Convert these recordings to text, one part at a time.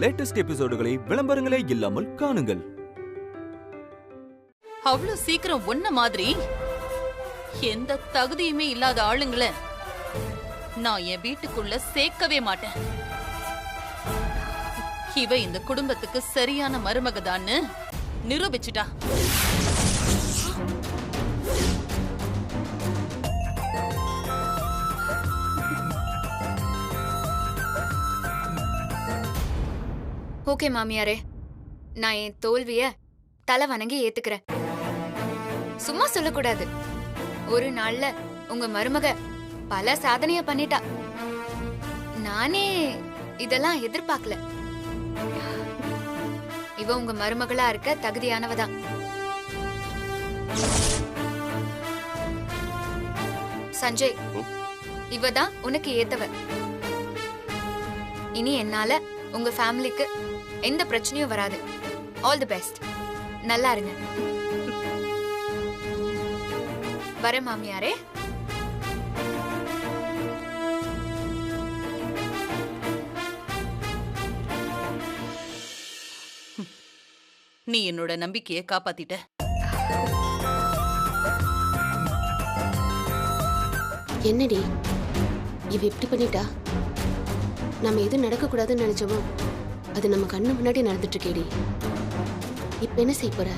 Latest எபிசோடுகளை விளம்பரங்களே இல்லாமல் காணுங்கள். அவ்வளவு சீக்கிரம் ஒன்ன மாதிரி எந்த தகுதியுமே இல்லாத ஆளுங்களை நான் என் வீட்டுக்குள்ள சேர்க்கவே மாட்டேன். இவ இந்த குடும்பத்துக்கு சரியான மருமகதான்னு நிரூபிச்சுட்டா. ஓகே மாமியாரே, நான் என் தோல்விய தலை வணங்கி ஏத்துக்கிறேன். சும்மா சொல்லக்கூடாது. ஒரு நாள்ல உங்க மருமக பல சாதனைய பண்ணிட்டா. நானே இதெல்லாம் எதிர்பார்க்கல. இவ உங்க மருமகளா இருக்க தகுதியானவதான். சஞ்சய், இவதான் உனக்கு ஏத்தவ. இனி என்னால உங்க ஃபேமிலிக்கு எந்த பிரச்சனையும் வராது. All the best. நல்லா இருங்க. வரேன் மாமியாரே. நீ என்னோட நம்பிக்கையை காப்பாத்திட்ட. என்னடி இவ இப்படி பண்ணிட்டா? நம்ம எது நடக்க கூடாதுன்னு நினைச்சோமோ அது நம்ம கண்ணு முன்னாடி நடந்துட்டு இருக்கேடி. இப்ப என்ன செய்ய போற?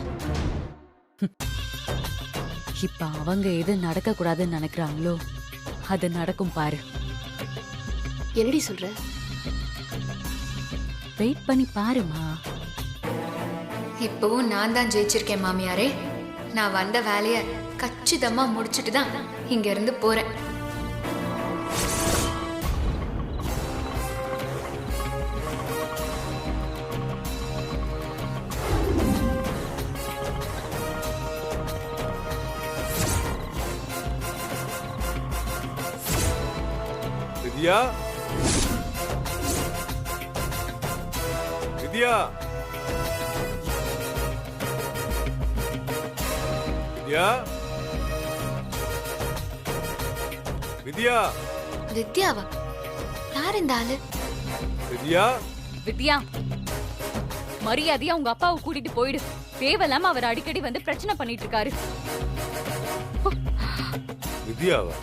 இப்ப அவங்க எது நடக்க கூடாதுன்னு நினைக்கிறாங்களோ அது நடக்கும் பாரு. என்னடி சொல்ற? வெயிட் பண்ணி பாருமா. இப்பவும் நான் தான் ஜெயிச்சிருக்கேன் மாமியாரே. நான் வந்த வேலைய கச்சிதமா முடிச்சிட்டு தான் இங்க இருந்து போறேன். வித்யா, வித்யா, வித்யா, வித்யா. வித்யாவா? யார் இந்த ஆளு? வித்யா, வித்யா, மரியாதையா உங்க அப்பாவை கூட்டிட்டு போயிடு. தேவையில்லாம அவர் அடிக்கடி வந்து பிரச்சனை பண்ணிட்டு இருக்காரு. வித்யாவா?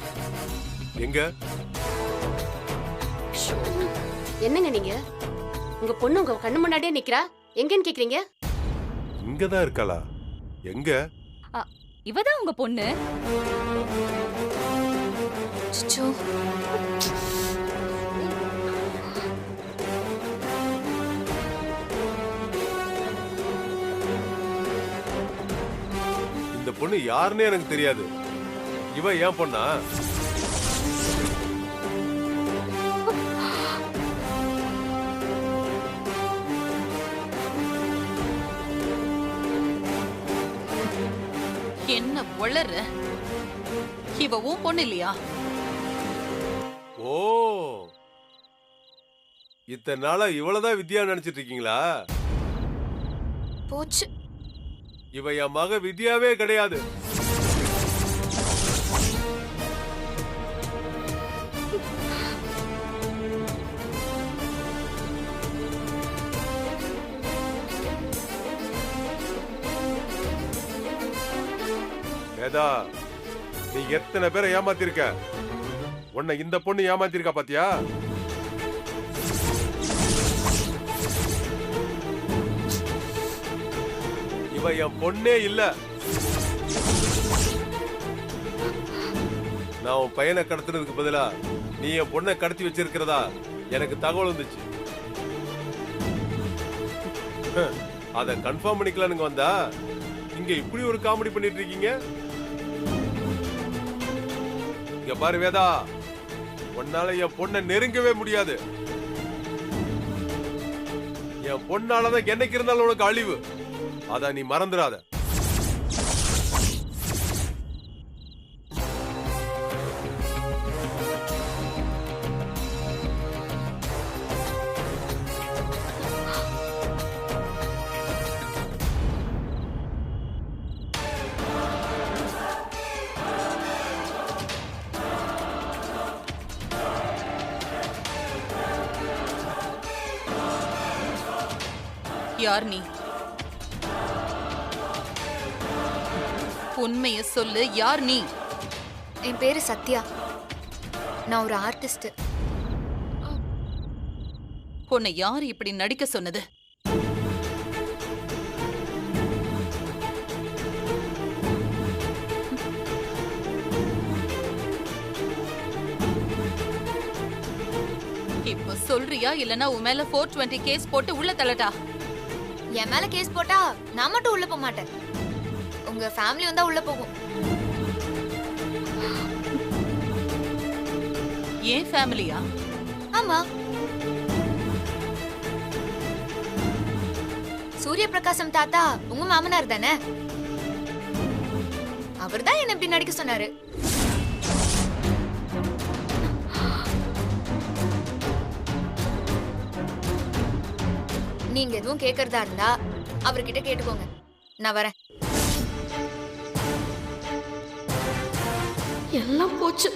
எங்க? என்னங்க நீங்க? உங்க பொண்ணு உங்க கண்ணு முன்னாடியே நிக்கிறா, எங்கன்னு கேக்குறீங்க? இங்கதான் இருக்காளா? எங்க? இவதான் உங்க பொண்ணு. அச்சச்சோ. இந்த பொண்ணு யாருன்னே எனக்கு தெரியாது. இவ ஏன் பொண்ணா? என்ன வளர? இவ உன் பொண்ணு இல்லையா? ஓ, இத்தனை நாளா இவ்வளவுதான் வித்யா நினைச்சிட்டு இருக்கீங்களா? போச்சு. இவ என் மக வித்யாவே கிடையாது. வேதா, நீ எத்தனை பேரை ஏமாத்திருக்க? உன்னை இந்த பொண்ணு ஏமாத்திருக்கா பாத்தியா? இவ என் பொண்ணே இல்ல. நான் உன் பையனை கடத்துறதுக்கு பதிலா நீ என் பொண்ணை கடத்தி வச்சிருக்கிறதா எனக்கு தகவல் வந்துச்சு. அத கன்ஃபார்ம் பண்ணிக்கலான்னு வந்தா இங்க இப்படி ஒரு காமெடி பண்ணிட்டு இருக்கீங்க. இங்க பாரு வேதா, உன்னால என் பொண்ணை நெருங்கவே முடியாது. என் பொண்ணாலதான் என்னைக்கு இருந்தாலும் உனக்கு அழிவு. அத நீ மறந்துடாத. யார் நீ? உண்மைய சொல்லு, யார் நீ? என் பேரு சத்யா. நான் ஒரு ஆர்டிஸ்ட். உன்னை யார் இப்படி நடிக்க சொன்னது? இப்ப சொல்றியா இல்லனா உன் மேல 420 கேஸ் போட்டு உள்ள தள்ளட்டா? என் மேல கேஸ் போட்டா நான் மட்டும் உள்ள போக மாட்டேன். உங்க ஃபேமிலி வந்தா உள்ள போகும். ஏன் ஃபேமிலியா? ஆமா. சூரிய பிரகாசம் தாத்தா உங்க மாமனார் தானே? அவர்தான் என்ன இப்படி நடிக்க சொன்னாரு. நீங்க எதுவும் கேக்குறதா இருந்தா அவர்கிட்ட கேட்டுக்கோங்க. நான் வரேன். எல்லாம் போச்சு.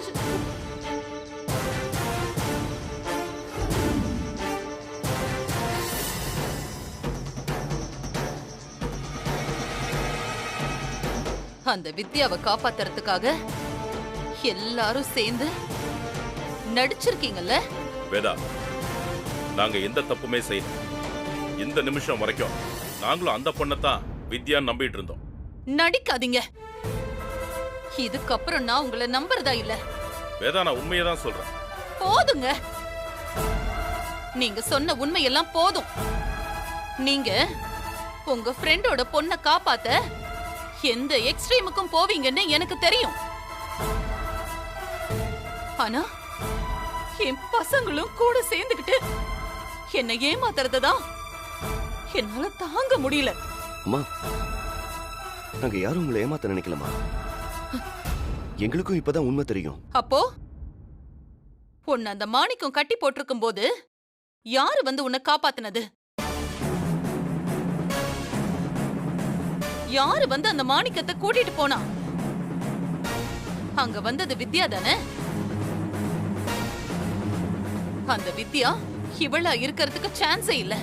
அந்த வித்யாவை காப்பாத்துறதுக்காக எல்லாரும் சேர்ந்து நடிச்சிருக்கீங்கல்ல? வேதா, நாங்க எந்த தப்புமே செய்யல. இந்த நிமிஷம் வரைக்கும் நாங்களும் அந்த பொண்ணத்தான் வித்யா நம்பிட்டு இருந்தோம். நடிக்காதீங்க. இதுக்கப்புறம் நான் உங்களை நம்புறதா இல்ல. வேதா, நான் உண்மையை தான் சொல்றேன். போதுங்க. நீங்க சொன்ன உண்மையெல்லாம் போதும். நீங்க உங்க ஃப்ரெண்டோட பொண்ணை காப்பாத்த எந்த எக்ஸ்ட்ரீமுக்கும் போவீங்கன்னு எனக்கு தெரியும். ஆனா என் பசங்களும் கூட சேர்ந்துகிட்டு என்னை ஏமாத்துறதுதான் என்னால தாங்க முடியல. அம்மா, நாங்க யாரும் உங்களை ஏமாத்த நினைக்கலமா. எங்களுக்கும் இப்பதான் உண்மை தெரியும். அப்போ உன்னை அந்த மாணிக்கம் கட்டி போட்டிருக்கும் போது யாரு வந்து உன்னை காப்பாத்துனது? யாரு வந்து அந்த மாணிக்கத்தை கூட்டிட்டு போனா? அங்க வந்தது வித்யா தானே? அந்த வித்யா இவளா இருக்கிறதுக்கு சான்ஸே இல்ல.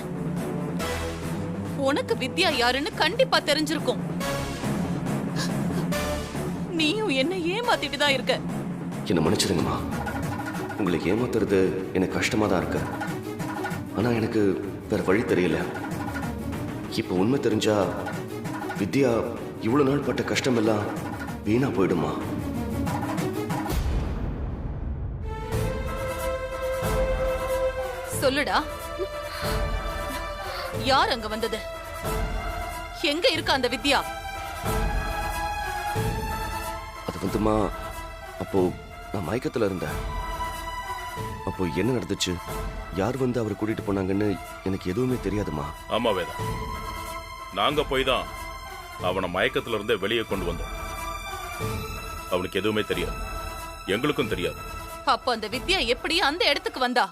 உனக்கு வித்யா யாருன்னு கண்டிப்பா தெரிஞ்சிருக்கும். நீயும் என்ன ஏமாத்திட்டு தான் இருக்க. என்ன மன்னிச்சிருங்கம்மா. உங்களை ஏமாத்துறது எனக்கு கஷ்டமா தான் இருக்கு. ஆனா எனக்கு வேற வழி தெரியல. இப்ப உண்மை தெரிஞ்சா வித்யா இவ்வளவு நாள் பட்ட கஷ்டம் எல்லாம் வீணா போயிடுமா? சொல்லுடா, யார் அங்க வந்தது? எங்க இருக்க அந்த வித்யா? அது வந்துமா, அப்போ நான் மயக்கத்துல இருந்தேன். அப்போ என்ன நடந்துச்சு, யார் வந்து அவரை கூட்டிட்டு போனாங்கன்னு எனக்கு எதுவுமே தெரியாதுமா. ஆமா வேதா, நாங்க போய் தான் அவனை மயக்கத்துல இருந்தே வெளியே கொண்டு வந்தோம். அவனுக்கு எதுவுமே தெரியாது, எங்களுக்கும் தெரியாது. அப்ப அந்த வித்யா எப்படி அந்த இடத்துக்கு வந்தா?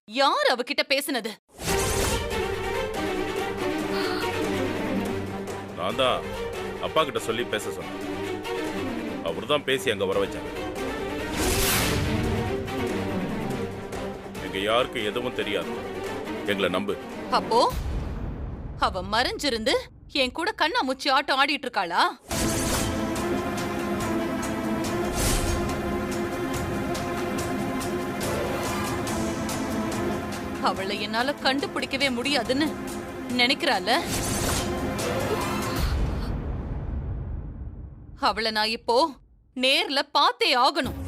யார் அவகிட்ட பேசினது? நான் தான் அப்பா கிட்ட சொல்லி பேச சொன்னேன். அவர்தான் பேசி அங்க வர வச்சாங்க. எங்க யாருக்கும் எதுவும் தெரியாது, எங்களை நம்பு. அப்போ அவ மறைஞ்சிருந்து என் கூட கண்ணாமூச்சி ஆட்டம் ஆடிட்டு இருக்காளா? அவளை என்னால கண்டுபிடிக்கவே முடியாதுன்னு நினைக்கிறாள? அவளை நான் இப்போ நேர்ல பார்த்தே ஆகணும்.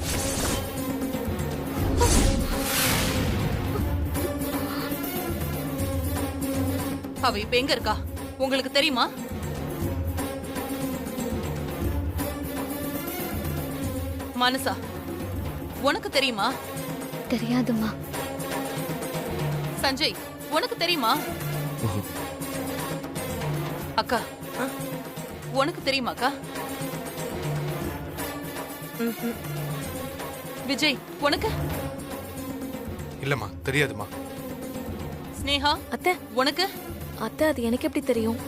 அவ இப்ப எங்க இருக்கா உங்களுக்கு தெரியுமா? மனசா, உனக்கு தெரியுமா? தெரியாதுமா. சஞ்சய், உனக்கு தெரியுமா? அக்கா, உனக்கு தெரியுமாக்கா? விஜய், உனக்கு? இல்லம்மா, தெரியாதுமா. ஸ்னேகா, அத்தை, உனக்கு? அத்தை, அது எனக்கு எப்படி தெரியும்?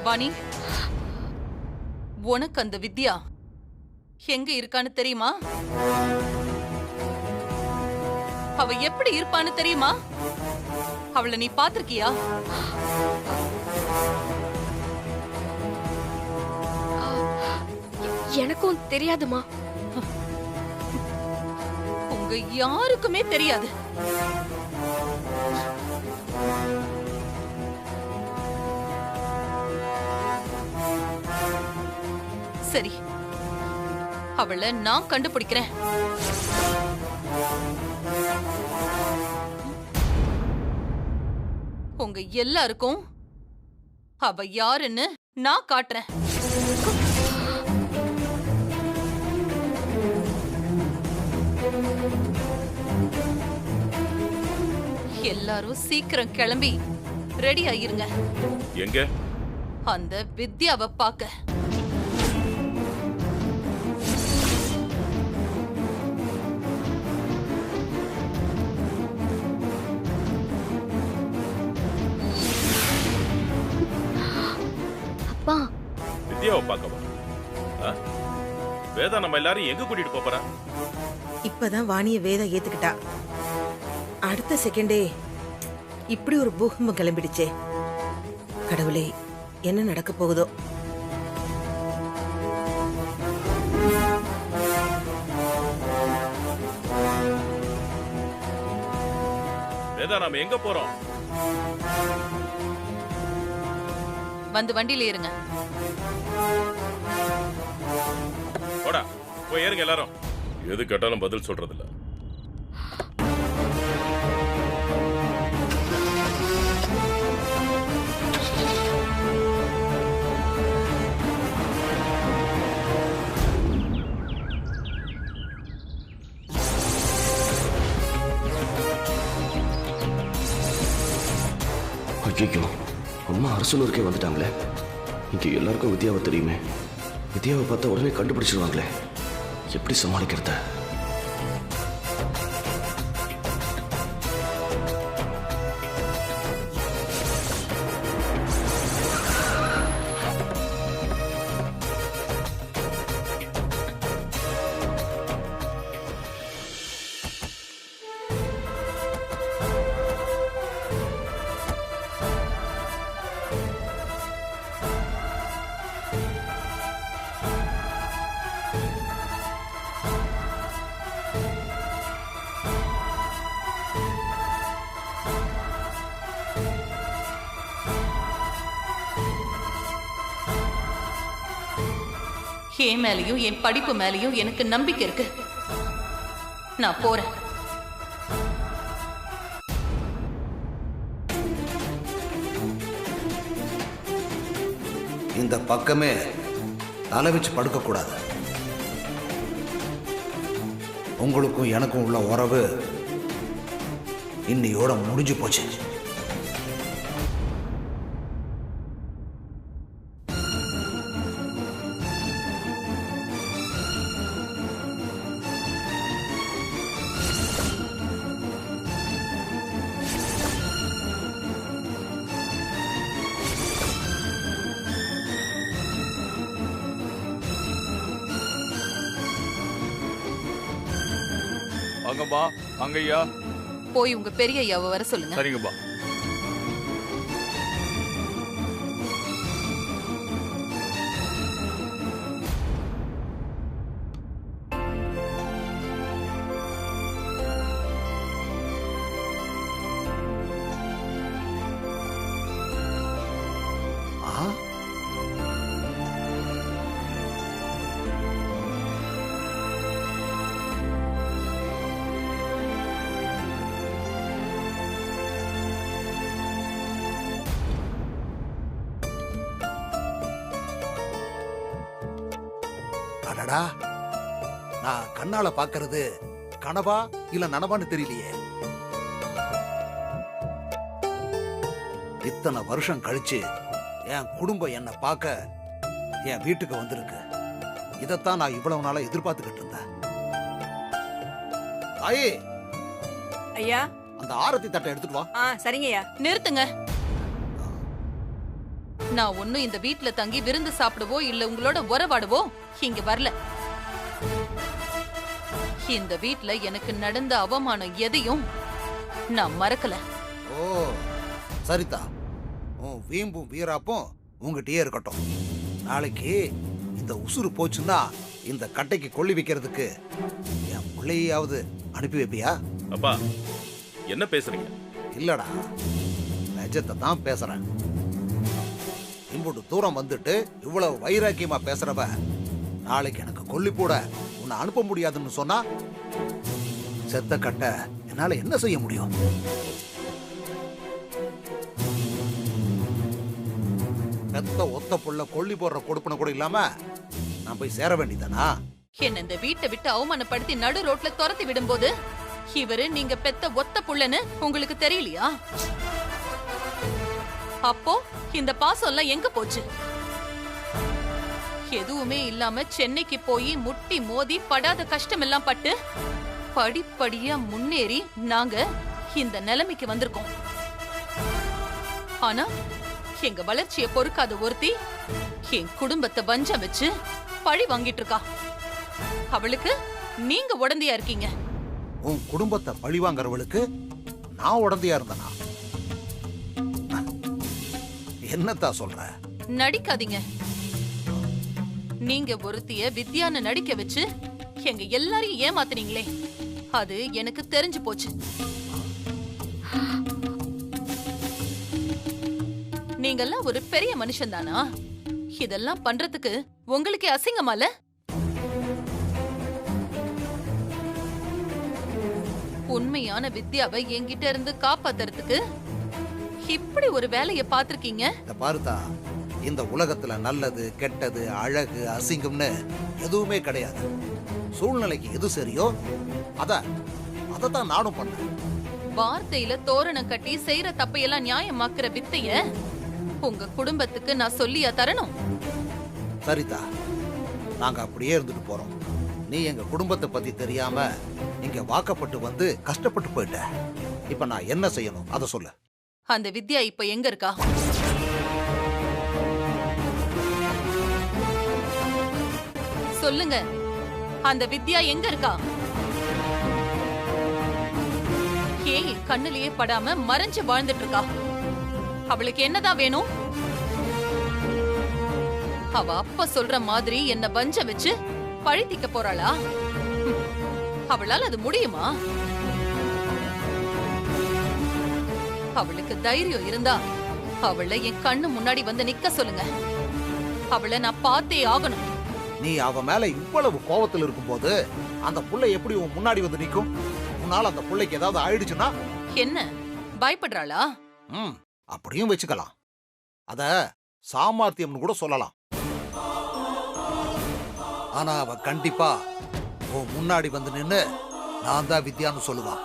வாணி, உனக்கு அந்த வித்யா எங்க இருக்கான்னு தெரியுமா? அவ எப்படி இருப்பான்னு தெரியுமா? அவளை நீ பாத்திருக்கியா? எனக்கும் தெரியாதுமா. உங்க யாருக்குமே தெரியாது. சரி, அவளை நான் கண்டுபிடிக்கிறேன். உங்க எல்லாருக்கும் அவ யாருன்னு நான் காட்டுறேன். எல்லாரும் சீக்கிரம் கிளம்பி ரெடி ஆயிருங்க. எங்க? அந்த வித்யாவை பார்க்க. அப்பா, வித்யாவை பார்க்கவா? ஆ? வேதா நம்ம எல்லாரும் எங்க கூட்டிட்டு போறா? இப்பதான் வாணிய வேதா ஏத்துக்கிட்டா. அடுத்த செகண்டே இப்படி ஒரு பூகம்பம் கிளம்பிடுச்சே. கடவுளே, என்ன நடக்க போகுதோ? வேதா, நாம எங்க போறோம்? வந்து வண்டியில ஏறுங்க. போடா, போய் ஏறுங்க எல்லாரும். எது கேட்டாலும் பதில் சொல்றது இல்ல. ஐயோ, அம்மா அரசனூருக்கே வந்துட்டாங்களே. இங்க எல்லாருக்கும் வித்யாவை தெரியுமே. வித்யாவை பார்த்தா உடனே கண்டுபிடிச்சிருவாங்களே. எப்படி சமாளிக்கிறத? என் மேலையும் என் படிப்பு மேலையும் எனக்கு நம்பிக்கை இருக்கு. நான் போறேன். இந்த பக்கமே தலை வச்சு படுக்க கூடாது. உங்களுக்கும் எனக்கும் உள்ள உறவு இன்னையோட முடிஞ்சு போச்சு. வாங்கப்பா, வாங்கய்யா. போய் உங்க பெரிய ஐயாவை வர சொல்லுங்க. சரிங்கப்பா. அடடா, நான் கண்ணால பாக்குறது கனவா இல்ல நனவான்னு தெரியலையே. இத்தனை வருஷம் கழிச்சு என் குடும்பம் என்ன பார்க்க என் வீட்டுக்கு வந்திருக்கு. இதத்தான் நான் இவ்வளவு நாளா எதிர்பார்த்துக்கிட்டு இருந்தேன். தாயே, ஐயா, அந்த ஆரத்தி தட்டை எடுத்துட்டு வா. சரிங்கய்யா. நிறுத்துங்க. நான் ஒண்ணும் இந்த வீட்ல தங்கி விருந்து சாப்பிடவோ இல்ல உங்களோட உறவாடவோ இங்க வரல. இந்த வீட்ல எனக்கு நடந்த அவமானம் எதையும் நான் மறக்கல. ஓ சரிதா, உன் வீம்பும் வீராப்பும் உங்ககிட்டயே இருக்கட்டும். நாளைக்கு இந்த உசுறு போச்சுன்னா இந்த கட்டைக்கு கொள்ளி வைக்கிறதுக்கு என் பிள்ளையாவது அனுப்பி வைப்பியா? அப்பா என்ன பேசுறீங்க? இல்லடா, நிஜத்தை தான் பேசுறேன். இம்புட்டு தூரம் வந்துட்டு இவ்வளவு வைராக்கியமா பேசுறவ நாளைக்கு எனக்கு கொல்லி போட உன்னை அனுப்ப முடியாதுன்னு சொன்னா செத்த கட்ட என்னால என்ன செய்ய முடியும்? பெத்த ஒத்த புள்ள கொல்லி போடுற கொடுப்பன கூட இல்லாம நான் போய் சேர வேண்டியதானா? என்ன இந்த வீட்டை விட்டு அவமானப்படுத்தி நடு ரோட்ல துரத்தி விடும்போது இவரு நீங்க பெத்த ஒத்த புள்ளன்னு உங்களுக்கு தெரியலையா? அப்போ இந்த பாசம் எல்லாம் எங்க போச்சு? எதுவுமே இல்லாம சென்னைக்கு போய் முட்டி மோதி படாத கஷ்டம் எல்லாம் பட்டு படிப்படியா முன்னேறி நாங்க இந்த நிலைமைக்கு வந்திருக்கோம். ஆனா எங்க வளர்ச்சியை பொறுக்காத ஒருத்தி என் குடும்பத்தை வஞ்சம் வச்சு பழி வாங்கிட்டு இருக்கா. அவளுக்கு நீங்க உடந்தையா இருக்கீங்க. உன் குடும்பத்தை பழி வாங்குறவளுக்கு நான் உடந்தையா இருந்தனா? என்னத்தா சொல்ற? நடிக்காதீங்க. நீங்க ஒருத்திய வித்யான்னு நடிக்க வச்சு எங்க எல்லாரையும் ஏமாத்துனீங்களே, அது எனக்கு தெரிஞ்சு போச்சு. நீங்கெல்லாம் ஒரு பெரிய மனுஷன் தானா? இதெல்லாம் பண்றதுக்கு உங்களுக்கே அசிங்கமால? உண்மையான வித்யாவை என்கிட்ட இருந்து காப்பாத்துறதுக்கு இப்படி ஒரு வேலையை பாத்திருக்கீங்க. பாருதா, இந்த உலகத்துல நல்லது கெட்டது அழகு அசிங்கம்னு எதுவுமே கிடையாது. சூழ்நிலைக்கு எது சரியோ அதத்தான் நானும் பண்ணேன். வார்த்தையில தோரணம் கட்டி செய்யற தப்பையெல்லாம் நியாயமாக்குற வித்தைய உங்க குடும்பத்துக்கு நான் சொல்லியா தரணும்? சரிதா, நாங்க அப்படியே இருந்துட்டு போறோம். நீ எங்க குடும்பத்தை பத்தி தெரியாம இங்க வாக்கப்பட்டு வந்து கஷ்டப்பட்டு போயிட்ட. இப்ப நான் என்ன செய்யணும் அத சொல்லு. அந்த வித்யா இப்ப எங்க இருக்கா? சொல்லுங்க, அந்த வித்யா எங்க இருக்கா? ஏன் கண்ணுலயே படாம மறைஞ்சு வாழ்ந்துட்டு இருக்கா? அவளுக்கு என்னதான் வேணும்? அவ அப்பா சொல்ற மாதிரி என்ன வஞ்ச வச்சு பழித்திக்க போறாளா? அவளால் அது முடியுமா? அவளுக்கு தைரியம் இருந்தா அவளை என் கண்ணு முன்னாடி வந்து நிக்க சொல்லுங்க. அவளை நான் பார்த்தே ஆகணும். நீ அவ மேல இவ்வளவு கோபத்தில் இருக்கும்போது அந்த புள்ளை எப்படி உன் முன்னாடி வந்து நிக்கும்? உன்னால அந்த புள்ளைக்கு ஏதாவது ஆயிடுச்சுன்னா என்ன பயப்படுறாளா? அப்படியும் வச்சுக்கலாம். அத சாமர்த்தியம்னு கூட சொல்லலாம். ஆனா அவ கண்டிப்பா உன் முன்னாடி வந்து நின்னு நான் தான் வித்யான்னு சொல்லுவான்.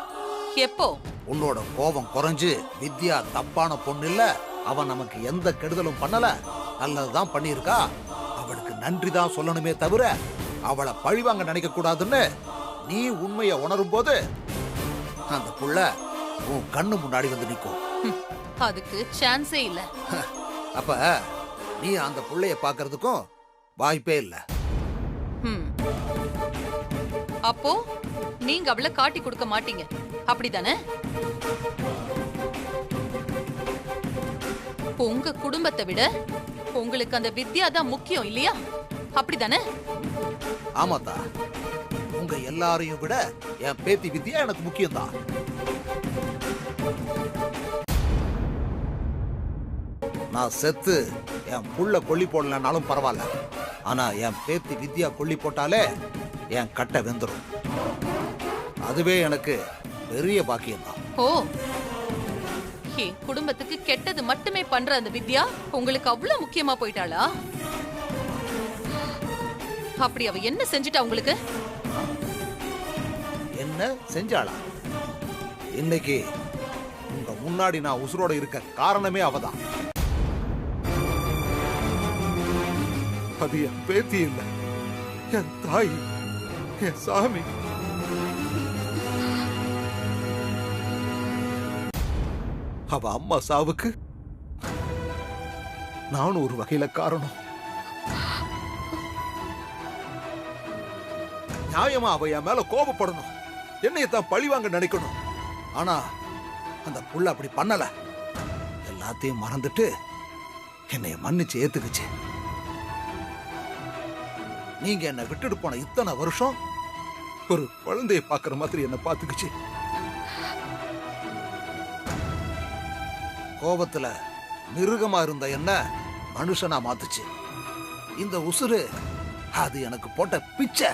எப்போ? உன்னோட கோபம் குறைஞ்சு வித்யா தப்பான பொண்ணு இல்ல, அவன் நமக்கு எந்த கெடுதலும் பண்ணல, நல்லதுதான் பண்ணியிருக்கா, அவளுக்கு நன்றி தான் சொல்லணுமே தவிர அவளை பழிவாங்க நினைக்க கூடாதுன்னு நீ உண்மையை உணரும் போது அந்த புள்ள உன் கண்ணு முன்னாடி வந்து நிற்கும். அதுக்கு சான்ஸே இல்ல. அப்ப நீ அந்த புள்ளைய பாக்குறதுக்கும் வாய்ப்பே இல்ல. அப்போ நீங்க அவளை காட்டி கொடுக்க மாட்டீங்க, அப்படிதானே? உங்க குடும்பத்தை விட உங்களுக்கு அந்த வித்யா தான் முக்கியம் இல்லையா? அப்படிதானே? ஆமாத்தா, உங்க எல்லாரையும் விட என் பேத்தி வித்யா எனக்கு முக்கியம்தான். நான் செத்து என் புள்ள கொல்லி போடலனாலும் பரவாயில்ல, ஆனா என் பேத்தி வித்யா கொல்லி போட்டாலே என் கட்டை வெந்துடும். அதுவே எனக்கு பெரிய பாக்கியம்தான். ஓ, என் குடும்பத்துக்கு கெட்டது மட்டுமே பண்ற அந்த வித்யா உங்களுக்கு அவ்வளவு முக்கியமா போயிட்டாளா? அப்படி அவ என்ன செஞ்சுட்டா உங்களுக்கு? என்ன செஞ்சாளா? இன்னைக்கு உங்க முன்னாடி நான் உசுரோட இருக்க காரணமே அவதான். அது என் பேத்தி இல்ல, என் தாய், என் சாமி. அவ அம்மா சாவுக்கு நானும் ஒரு வகையில காரணம். நியாயமா அவ என் மேல கோபப்படணும், என்னையத்தான் பழிவாங்க நினைக்கணும். ஆனா அந்த புள்ள அப்படி பண்ணல. எல்லாத்தையும் மறந்துட்டு என்னைய மன்னிச்சு ஏத்துக்குச்சு. நீங்க என்ன விட்டுட்டு போன இத்தனை வருஷம் ஒரு குழந்தைய பாக்குற மாதிரி என்ன பாத்துக்குச்சு. கோபத்துல மிருகமா இருந்த என்ன மனுஷனா மாத்துச்சு. இந்த உசுறு அது எனக்கு போட்ட பிச்சை.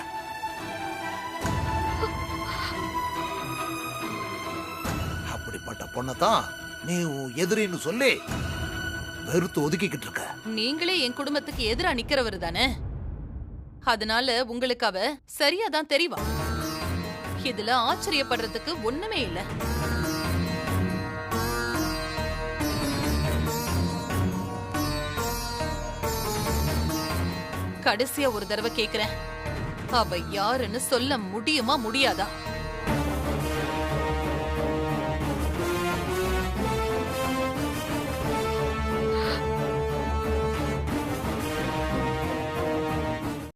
அப்படிப்பட்ட பொண்ணத்தான் நீ உன் எதிரின்னு சொல்லி வெறுத்து ஒதுக்கிக்கிட்டு இருக்க. நீங்களே என் குடும்பத்துக்கு எதிரா நிக்கிறவர் தானே, அதனால உங்களுக்கு அவ சரியாதான் தெரிவா. இதுல ஆச்சரியப்படுறதுக்கு ஒண்ணுமே இல்ல. கடைசியா ஒரு தடவை கேக்குறேன், அவ யாருன்னு சொல்ல முடியுமா முடியாதா?